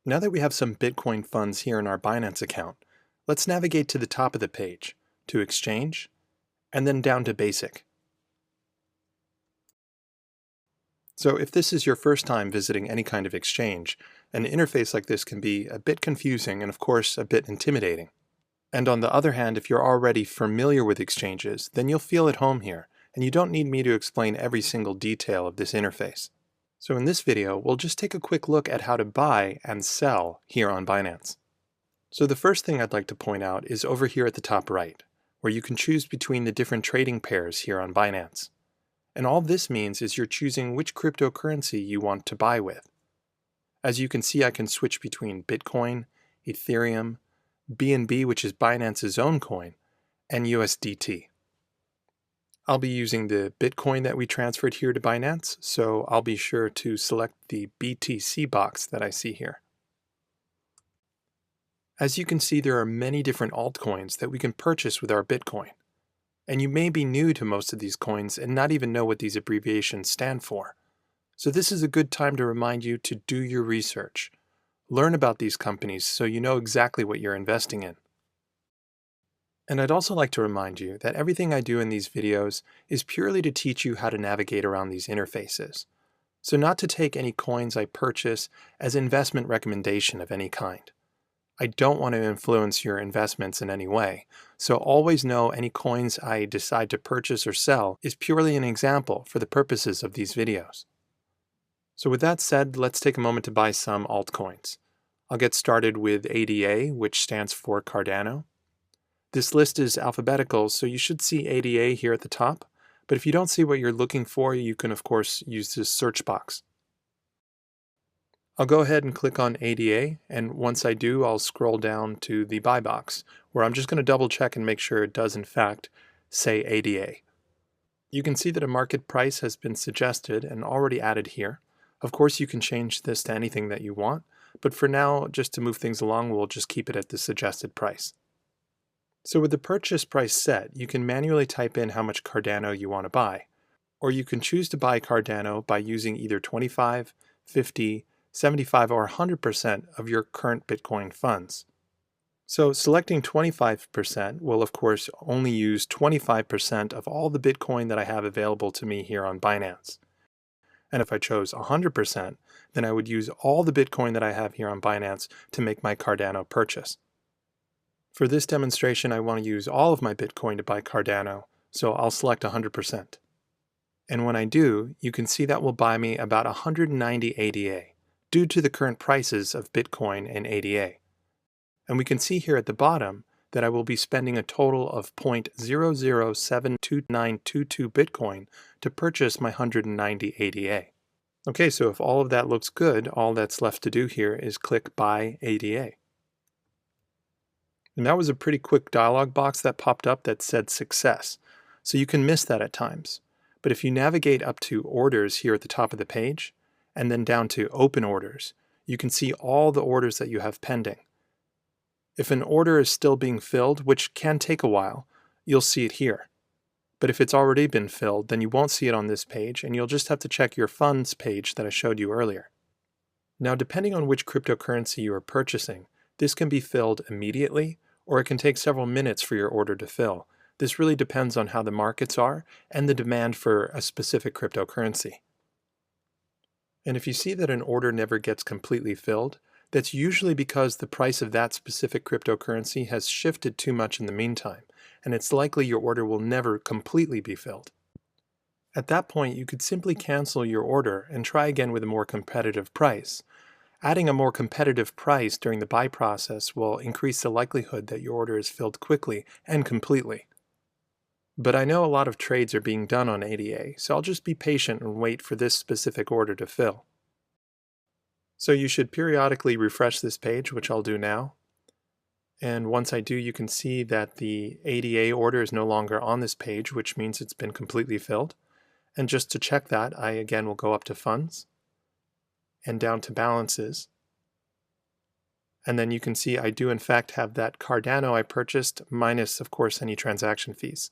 Now that we have some Bitcoin funds here in our Binance account, let's navigate to the top of the page, to Exchange, and then down to Basic. So if this is your first time visiting any kind of exchange, an interface like this can be a bit confusing and of course a bit intimidating. And on the other hand, if you're already familiar with exchanges, then you'll feel at home here, and you don't need me to explain every single detail of this interface. So in this video, we'll just take a quick look at how to buy and sell here on Binance. So the first thing I'd like to point out is over here at the top right, where you can choose between the different trading pairs here on Binance. And all this means is you're choosing which cryptocurrency you want to buy with. As you can see, I can switch between Bitcoin, Ethereum, BNB, which is Binance's own coin, and USDT. I'll be using the Bitcoin that we transferred here to Binance, so I'll be sure to select the BTC box that I see here. As you can see, there are many different altcoins that we can purchase with our Bitcoin. And you may be new to most of these coins and not even know what these abbreviations stand for. So this is a good time to remind you to do your research. Learn about these companies so you know exactly what you're investing in. And I'd also like to remind you that everything I do in these videos is purely to teach you how to navigate around these interfaces. So not to take any coins I purchase as investment recommendation of any kind. I don't want to influence your investments in any way, so always know any coins I decide to purchase or sell is purely an example for the purposes of these videos. So with that said, let's take a moment to buy some altcoins. I'll get started with ADA, which stands for Cardano. This list is alphabetical, so you should see ADA here at the top, but if you don't see what you're looking for, you can of course use this search box. I'll go ahead and click on ADA, and once I do, I'll scroll down to the buy box, where I'm just going to double check and make sure it does in fact say ADA. You can see that a market price has been suggested and already added here. Of course, you can change this to anything that you want, but for now, just to move things along, we'll just keep it at the suggested price. So with the purchase price set, you can manually type in how much Cardano you want to buy, or you can choose to buy Cardano by using either 25, 50, 75 or 100% of your current Bitcoin funds. So selecting 25% will of course only use 25% of all the Bitcoin that I have available to me here on Binance. And if I chose 100%, then I would use all the Bitcoin that I have here on Binance to make my Cardano purchase. For this demonstration, I want to use all of my Bitcoin to buy Cardano, so I'll select 100%. And when I do, you can see that will buy me about 190 ADA. Due to the current prices of Bitcoin and ADA. And we can see here at the bottom that I will be spending a total of 0.0072922 Bitcoin to purchase my 190 ADA. Okay, so if all of that looks good, all that's left to do here is click Buy ADA. And that was a pretty quick dialog box that popped up that said Success, so you can miss that at times. But if you navigate up to Orders here at the top of the page, and then down to Open Orders, you can see all the orders that you have pending. If an order is still being filled, which can take a while, you'll see it here. But if it's already been filled, then you won't see it on this page, and you'll just have to check your funds page that I showed you earlier. Now, depending on which cryptocurrency you are purchasing, this can be filled immediately, or it can take several minutes for your order to fill. This really depends on how the markets are and the demand for a specific cryptocurrency. And if you see that an order never gets completely filled, that's usually because the price of that specific cryptocurrency has shifted too much in the meantime, and it's likely your order will never completely be filled. At that point, you could simply cancel your order and try again with a more competitive price. Adding a more competitive price during the buy process will increase the likelihood that your order is filled quickly and completely. But I know a lot of trades are being done on ADA, so I'll just be patient and wait for this specific order to fill. So you should periodically refresh this page, which I'll do now. And once I do, you can see that the ADA order is no longer on this page, which means it's been completely filled. And just to check that, I again will go up to Funds and down to Balances. And then you can see I do in fact have that Cardano I purchased, minus of course any transaction fees.